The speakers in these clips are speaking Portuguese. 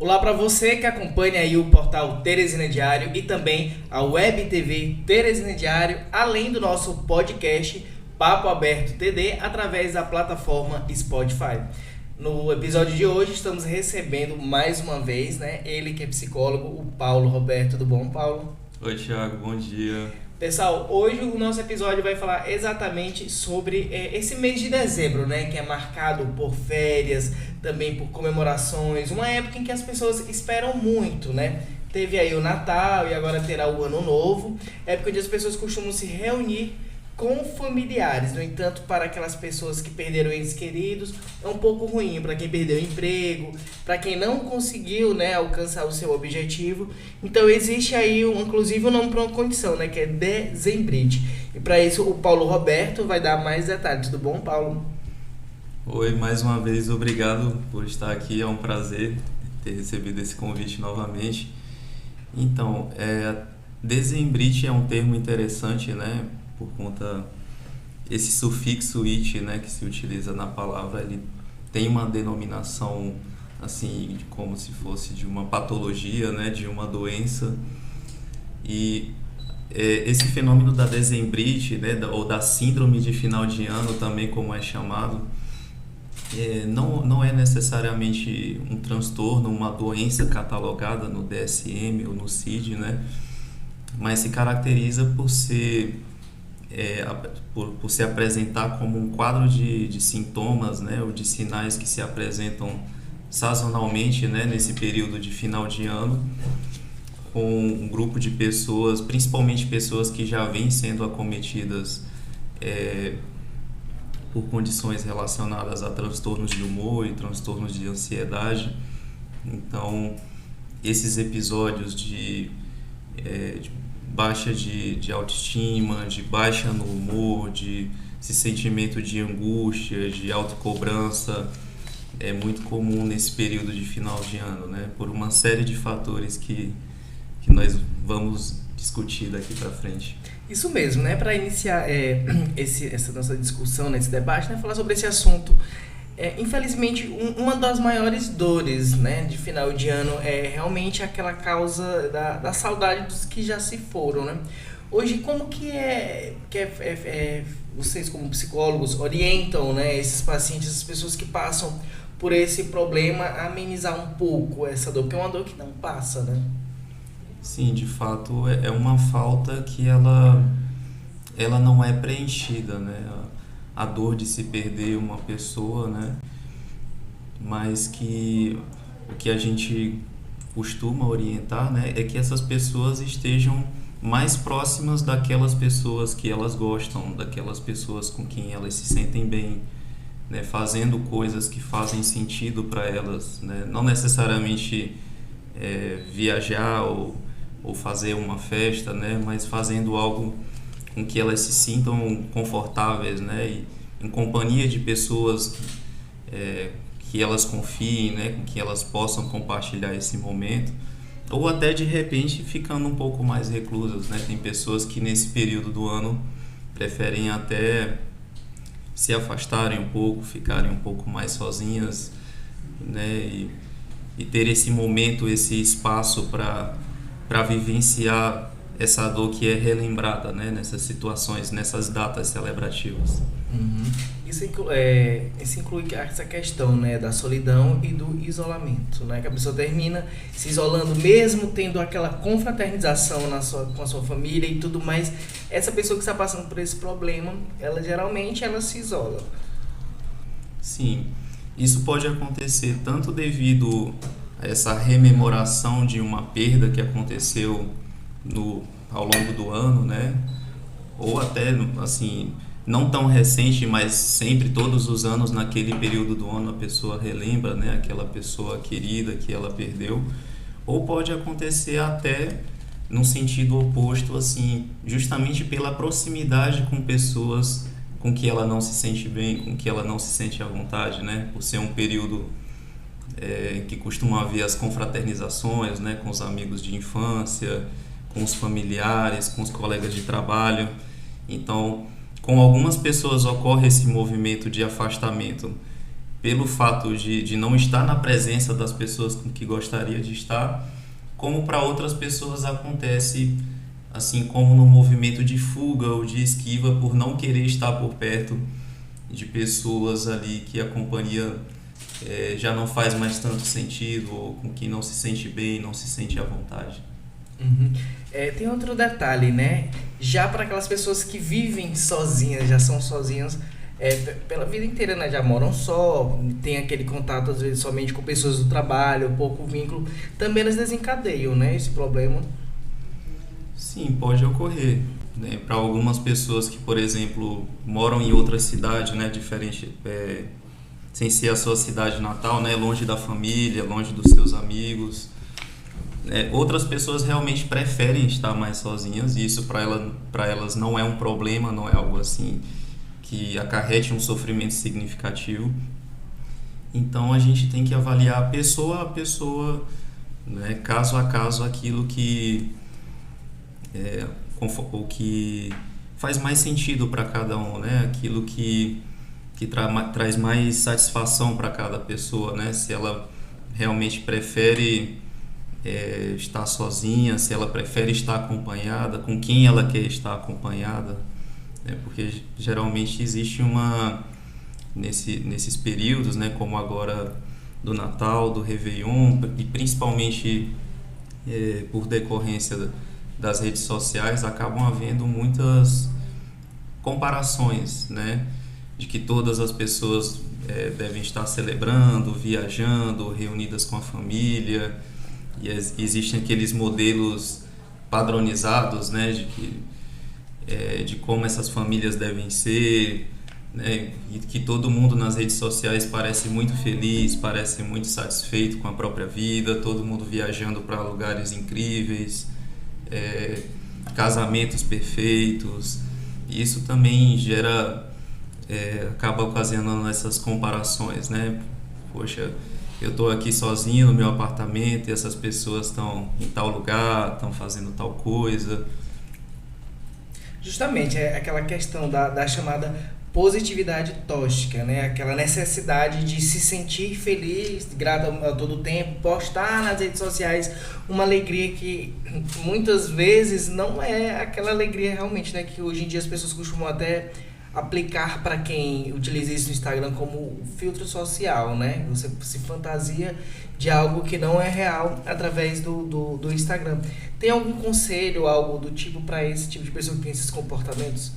Olá para você que acompanha aí o portal Teresina Diário e também a Web TV Teresina Diário, além do nosso podcast Papo Aberto TD através da plataforma Spotify. No episódio de hoje estamos recebendo mais uma vez, ele que é psicólogo, o Paulo Roberto. Tudo bom, Paulo? Oi, Thiago, bom dia. Pessoal, hoje o nosso episódio vai falar exatamente sobre esse mês de dezembro, que é marcado por férias, também por comemorações, uma época em que as pessoas esperam muito, Teve aí o Natal e agora terá o Ano Novo, época onde as pessoas costumam se reunir com familiares. No entanto, para aquelas pessoas que perderam entes queridos, é um pouco ruim. Para quem perdeu o emprego, para quem não conseguiu alcançar o seu objetivo. Então existe aí, inclusive, um nome para uma condição, que é dezembrite. E para isso o Paulo Roberto vai dar mais detalhes. Tudo bom, Paulo? Oi, mais uma vez, obrigado por estar aqui. É um prazer ter recebido esse convite novamente. Então, dezembrite é um termo interessante, por conta esse sufixo "it", que se utiliza na palavra, ele tem uma denominação assim, como se fosse de uma patologia, de uma doença. E esse fenômeno da dezembrite, ou da síndrome de final de ano também, como é chamado, não é necessariamente um transtorno, uma doença catalogada no DSM ou no CID, mas se caracteriza por ser por se apresentar como um quadro de sintomas, ou de sinais que se apresentam sazonalmente, nesse período de final de ano, com um grupo de pessoas, principalmente pessoas que já vêm sendo acometidas por condições relacionadas a transtornos de humor e transtornos de ansiedade. Então, esses episódios de baixa de autoestima, de baixa no humor, de esse sentimento de angústia, de autocobrança, é muito comum nesse período de final de ano, por uma série de fatores que nós vamos discutir daqui para frente. Isso mesmo, para iniciar essa nossa discussão, esse debate, falar sobre esse assunto. Infelizmente, uma das maiores dores, de final de ano é realmente aquela causa da saudade dos que já se foram, Hoje, como que vocês como psicólogos orientam, esses pacientes, essas pessoas que passam por esse problema, a amenizar um pouco essa dor? Porque é uma dor que não passa, Sim, de fato, é uma falta que ela não é preenchida, A dor de se perder uma pessoa, mas que o que a gente costuma orientar, é que essas pessoas estejam mais próximas daquelas pessoas que elas gostam, daquelas pessoas com quem elas se sentem bem, fazendo coisas que fazem sentido para elas, não necessariamente viajar ou fazer uma festa, mas fazendo algo com que elas se sintam confortáveis, e em companhia de pessoas que elas confiem, com que elas possam compartilhar esse momento, ou até de repente ficando um pouco mais reclusas, Tem pessoas que nesse período do ano preferem até se afastarem um pouco, ficarem um pouco mais sozinhas, e ter esse momento, esse espaço para vivenciar essa dor que é relembrada, nessas situações, nessas datas celebrativas. Uhum. Isso inclui essa questão, da solidão e do isolamento, que a pessoa termina se isolando mesmo tendo aquela confraternização com a sua família e tudo mais. Essa pessoa que está passando por esse problema, ela geralmente se isola. Sim, isso pode acontecer tanto devido a essa rememoração de uma perda que aconteceu ao longo do ano, ou até assim, não tão recente, mas sempre, todos os anos, naquele período do ano, a pessoa relembra, aquela pessoa querida que ela perdeu. Ou pode acontecer até num sentido oposto, assim, justamente pela proximidade com pessoas com que ela não se sente bem, com que ela não se sente à vontade, por ser um período que costuma haver as confraternizações, com os amigos de infância, com os familiares, com os colegas de trabalho. Então, com algumas pessoas ocorre esse movimento de afastamento pelo fato de não estar na presença das pessoas com que gostaria de estar, como para outras pessoas acontece, assim como no movimento de fuga ou de esquiva, por não querer estar por perto de pessoas ali que a companhia já não faz mais tanto sentido, ou com quem não se sente bem, não se sente à vontade. Uhum. Tem outro detalhe, né? Já para aquelas pessoas que vivem sozinhas, já são sozinhas pela vida inteira, né? Já moram só, tem aquele contato às vezes somente com pessoas do trabalho, pouco vínculo, também elas desencadeiam, né? Esse problema. Sim, pode ocorrer, né? Para algumas pessoas que, por exemplo, moram em outra cidade, né? Diferente, sem ser a sua cidade natal, né? Longe da família, longe dos seus amigos. Outras pessoas realmente preferem estar mais sozinhas, e isso para elas não é um problema, não é algo assim que acarrete um sofrimento significativo. Então a gente tem que avaliar pessoa a pessoa, né, caso a caso, aquilo que o que faz mais sentido para cada um, né? Aquilo que traz mais satisfação para cada pessoa, né? Se ela realmente prefere estar sozinha, se ela prefere estar acompanhada, com quem ela quer estar acompanhada, né? Porque geralmente existe nesses períodos, né, como agora do Natal, do Réveillon, e principalmente por decorrência das redes sociais, acabam havendo muitas comparações, né, de que todas as pessoas devem estar celebrando, viajando, reunidas com a família, e existem aqueles modelos padronizados, né, de como essas famílias devem ser, né, e que todo mundo nas redes sociais parece muito feliz, parece muito satisfeito com a própria vida, todo mundo viajando para lugares incríveis, casamentos perfeitos. E isso também acaba ocasionando essas comparações, né? Poxa, eu estou aqui sozinho no meu apartamento e essas pessoas estão em tal lugar, estão fazendo tal coisa. Justamente, é aquela questão da chamada positividade tóxica, né? Aquela necessidade de se sentir feliz, grato a todo tempo, postar nas redes sociais uma alegria que muitas vezes não é aquela alegria realmente, né? Que hoje em dia as pessoas costumam até aplicar para quem utiliza isso no Instagram como filtro social, né? Você se fantasia de algo que não é real através do Instagram. Tem algum conselho, algo do tipo para esse tipo de pessoa que tem esses comportamentos?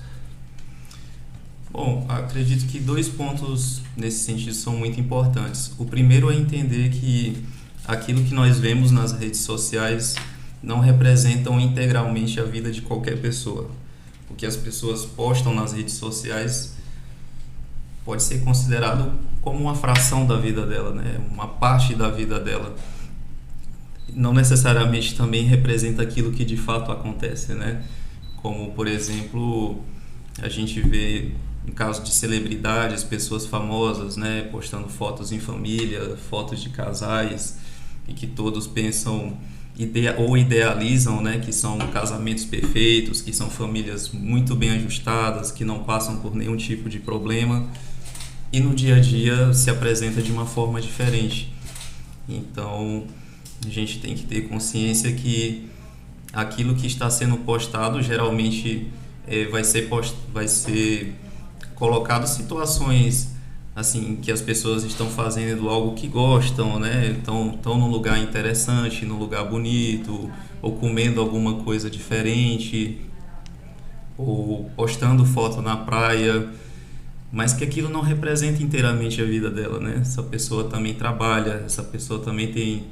Bom, acredito que 2 pontos nesse sentido são muito importantes. O primeiro é entender que aquilo que nós vemos nas redes sociais não representam integralmente a vida de qualquer pessoa. O que as pessoas postam nas redes sociais pode ser considerado como uma fração da vida dela, né? Uma parte da vida dela. Não necessariamente também representa aquilo que de fato acontece, né? Como, por exemplo, a gente vê no caso de celebridades, pessoas famosas, né, postando fotos em família, fotos de casais, e que todos pensam ou idealizam, né, que são casamentos perfeitos, que são famílias muito bem ajustadas, que não passam por nenhum tipo de problema, e no dia a dia se apresenta de uma forma diferente. Então a gente tem que ter consciência que aquilo que está sendo postado geralmente vai ser colocado situações assim que as pessoas estão fazendo algo que gostam, né? Estão num lugar interessante, num lugar bonito, ou comendo alguma coisa diferente, ou postando foto na praia, mas que aquilo não representa inteiramente a vida dela, né? Essa pessoa também trabalha, essa pessoa também tem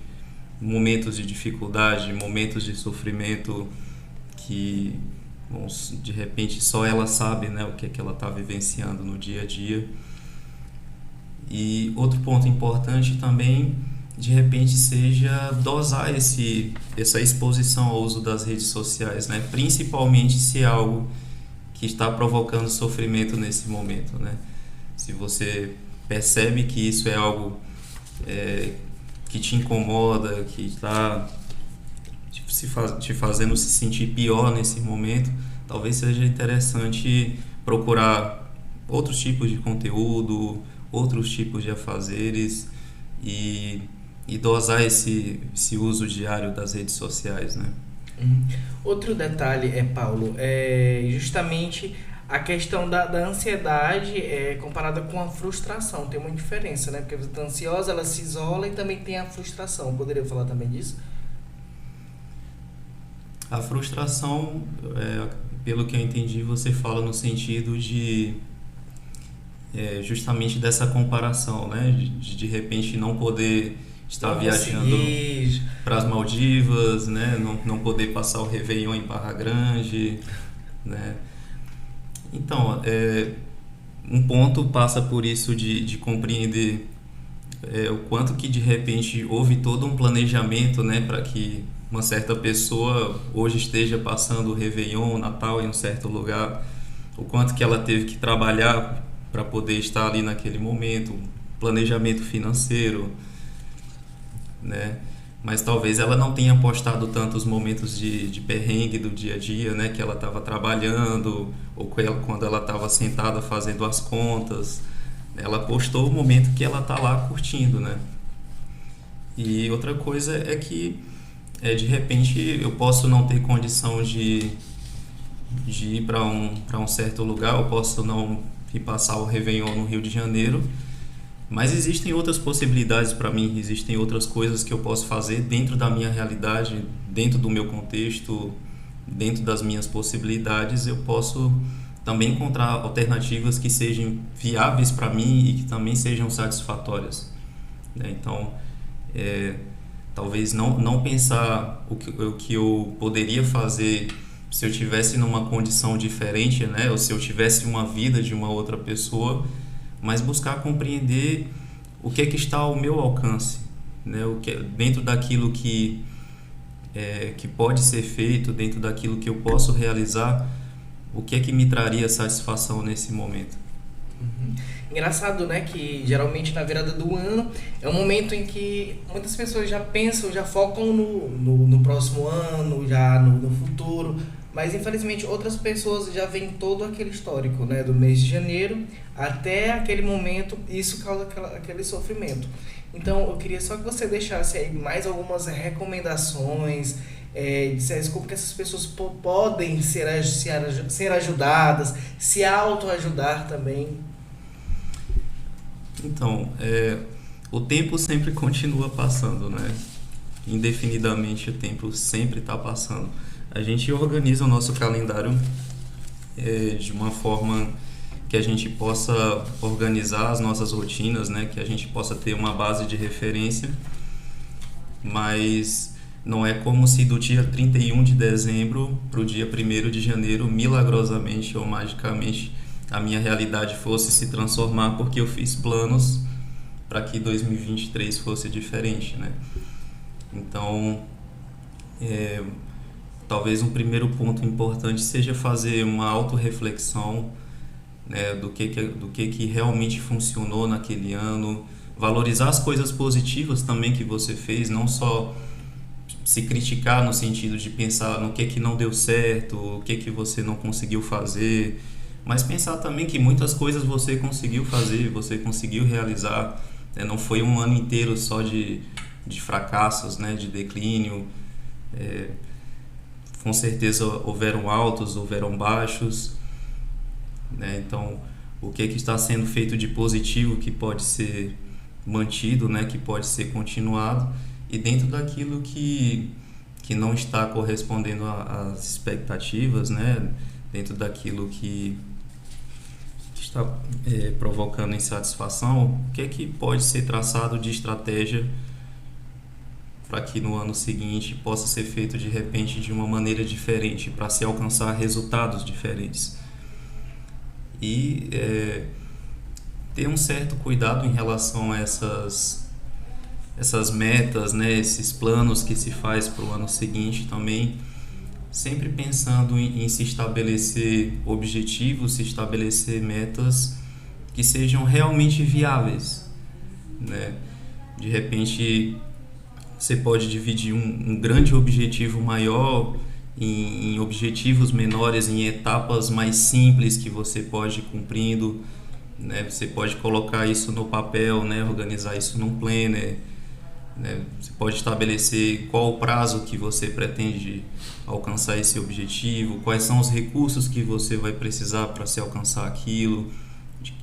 momentos de dificuldade, momentos de sofrimento que, bom, de repente só ela sabe, né, o que é que ela está vivenciando no dia a dia. E outro ponto importante também, de repente, seja dosar essa exposição ao uso das redes sociais, né? Principalmente se é algo que está provocando sofrimento nesse momento, né? Se você percebe que isso é algo que te incomoda, que está te fazendo se sentir pior nesse momento, talvez seja interessante procurar outros tipos de conteúdo, outros tipos de afazeres e dosar esse uso diário das redes sociais, né? Outro detalhe, Paulo, é justamente a questão da ansiedade comparada com a frustração. Tem uma diferença, né? Porque você está ansiosa, ela se isola, e também tem a frustração. Poderia falar também disso? A frustração, pelo que eu entendi, você fala no sentido de justamente dessa comparação, né? De repente não poder estar viajando para as Maldivas, né? Não poder passar o Réveillon em Barra Grande, né? Então, um ponto passa por isso de compreender o quanto que de repente houve todo um planejamento, né, para que uma certa pessoa hoje esteja passando o Réveillon, o Natal em um certo lugar, o quanto que ela teve que trabalhar para poder estar ali naquele momento, planejamento financeiro, né? Mas talvez ela não tenha postado tantos momentos de perrengue do dia a dia, né? Que ela estava trabalhando, ou quando ela estava sentada fazendo as contas. Ela postou o momento que ela está lá curtindo, né? E outra coisa é que, de repente, eu posso não ter condição de ir para um certo lugar, eu posso não ir passar o Réveillon no Rio de Janeiro, mas existem outras possibilidades para mim, existem outras coisas que eu posso fazer dentro da minha realidade, dentro do meu contexto, dentro das minhas possibilidades. Eu posso também encontrar alternativas que sejam viáveis para mim e que também sejam satisfatórias, né? Então, talvez não pensar o que eu poderia fazer se eu tivesse numa condição diferente, né? Ou se eu tivesse uma vida de uma outra pessoa, mas buscar compreender o que é que está ao meu alcance, né? Dentro daquilo que pode ser feito, dentro daquilo que eu posso realizar, o que é que me traria satisfação nesse momento. Engraçado, né, que geralmente na virada do ano é um momento em que muitas pessoas já pensam, já focam no próximo ano, já no futuro, mas infelizmente outras pessoas já veem todo aquele histórico, né, do mês de janeiro até aquele momento, e isso causa aquele sofrimento. Então eu queria só que você deixasse aí mais algumas recomendações, dissesse como que essas pessoas podem ser ajudadas, se autoajudar também. Então, o tempo sempre continua passando, né? Indefinidamente o tempo sempre está passando. A gente organiza o nosso calendário de uma forma que a gente possa organizar as nossas rotinas, né? Que a gente possa ter uma base de referência, mas não é como se do dia 31 de dezembro para o dia 1º de janeiro, milagrosamente ou magicamente, a minha realidade fosse se transformar porque eu fiz planos para que 2023 fosse diferente, né? Então, talvez um primeiro ponto importante seja fazer uma autorreflexão, né, do que realmente funcionou naquele ano, valorizar as coisas positivas também que você fez, não só se criticar no sentido de pensar no que não deu certo, o que você não conseguiu fazer, mas pensar também que muitas coisas você conseguiu fazer, você conseguiu realizar, né? Não foi um ano inteiro só de fracassos, né? De declínio. Com certeza houveram altos, houveram baixos, né? Então, o que está sendo feito de positivo que pode ser mantido, né? Que pode ser continuado, e dentro daquilo que não está correspondendo às expectativas, né? Dentro daquilo que está provocando insatisfação, o que pode ser traçado de estratégia para que no ano seguinte possa ser feito de repente de uma maneira diferente, para se alcançar resultados diferentes. E ter um certo cuidado em relação a essas metas, né, esses planos que se faz para o ano seguinte também, sempre pensando em se estabelecer objetivos, se estabelecer metas que sejam realmente viáveis, né? De repente, você pode dividir um grande objetivo maior em objetivos menores, em etapas mais simples que você pode ir cumprindo, né? Você pode colocar isso no papel, né? Organizar isso num planner, né? Você pode estabelecer qual o prazo que você pretende alcançar esse objetivo, quais são os recursos que você vai precisar para se alcançar aquilo,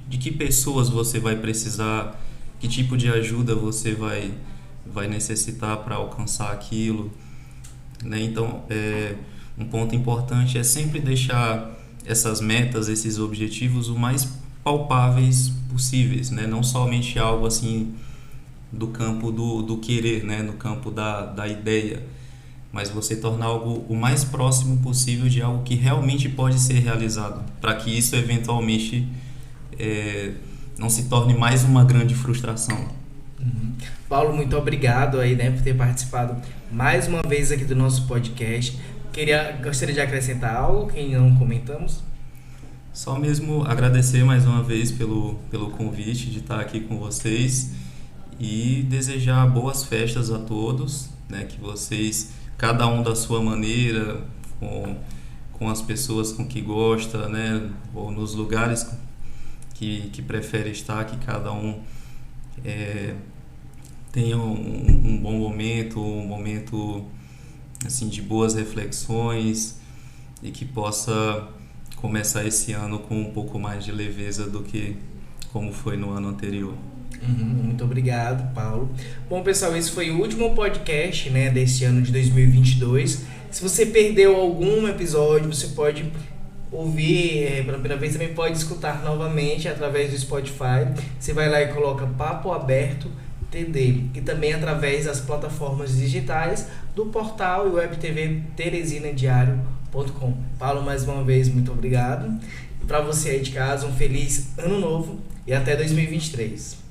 de que pessoas você vai precisar, que tipo de ajuda você vai necessitar para alcançar aquilo, né? Então, um ponto importante é sempre deixar essas metas, esses objetivos o mais palpáveis possíveis, né? Não somente algo assim do campo do querer, né? No campo da ideia, mas você tornar algo o mais próximo possível de algo que realmente pode ser realizado, para que isso eventualmente não se torne mais uma grande frustração. Uhum. Paulo, muito obrigado aí, né, por ter participado mais uma vez aqui do nosso podcast. Gostaria de acrescentar algo que não comentamos? Só mesmo agradecer mais uma vez pelo convite de estar aqui com vocês e desejar boas festas a todos, né, que vocês, cada um da sua maneira, com as pessoas com que gosta, né, ou nos lugares que prefere estar, que cada um tenha um bom momento, um momento assim, de boas reflexões e que possa começar esse ano com um pouco mais de leveza do que como foi no ano anterior. Muito obrigado, Paulo. Bom, pessoal, esse foi o último podcast, né, desse ano de 2022. Se você perdeu algum episódio, você pode ouvir pela primeira vez, também pode escutar novamente através do Spotify. Você vai lá e coloca Papo Aberto TD, e também através das plataformas digitais do portal e web TV teresinadiario.com. Paulo, mais uma vez, muito obrigado. E para você aí de casa, um feliz ano novo e até 2023.